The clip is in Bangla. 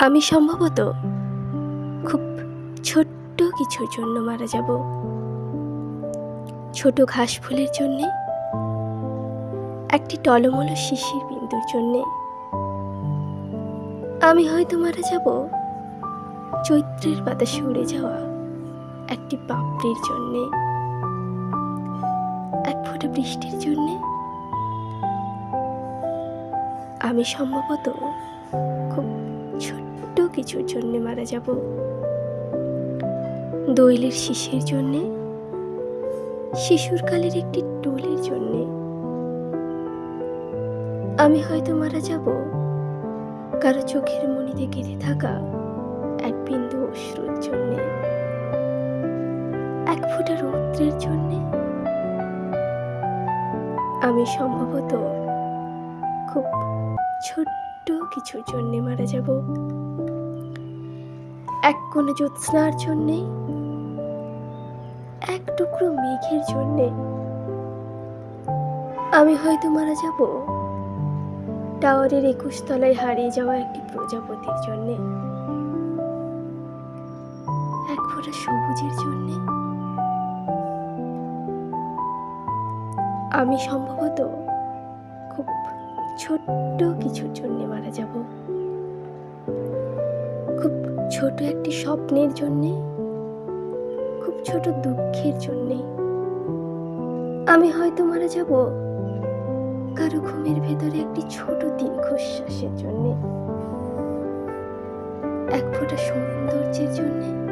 আমি সম্ভবত খুব ছোট্ট কিছুর জন্য মারা যাব। ছোট ঘাস ফুলের জন্যে, একটি টলমলো শিশির বিন্দুর জন্যে। আমি হয়তো মারা যাব চৈত্রের বাতাসে উড়ে যাওয়া একটি পাপড়ির জন্যে, এক ফোঁটা বৃষ্টির জন্যে। আমি সম্ভবত খুব ছোট্ট কিছুর জন্যে মারা যাব। দোয়েলের শিশির জন্যে, শিশুরকালের একটি টোলের জন্যে। আমি হয়তো মারা যাব কারো চোখের মণিতে গেঁথে থাকা এক বিন্দু অশ্রুর জন্যে, এক ফোঁটা রৌদ্রের জন্যে। আমি সম্ভবত খুব ছোট্ট কিছুর জন্যে মারা যাব। এক কোণ জ্যোৎস্নার জন্যে, এক টুকরো মেঘের জন্যে। আমি হয়তো মারা যাব টাওয়ারের 21 তলায় হারিয়ে যাওয়া একটি প্রজাপতির জন্যে, এক ফোঁটা সবুজের জন্যে। আমি সম্ভবত খুব ছোট্ট কিছুর জন্যে মারা যাব। খুব ছোট একটি স্বপ্নের জন্যে, খুব ছোট দুঃখের জন্যে। আমি হয়তো মারা যাব কারো ঘুমের ভেতরে একটি ছোট দীর্ঘশ্বাসের জন্যে, এক ফোঁটা সৌন্দর্যের জন্যে।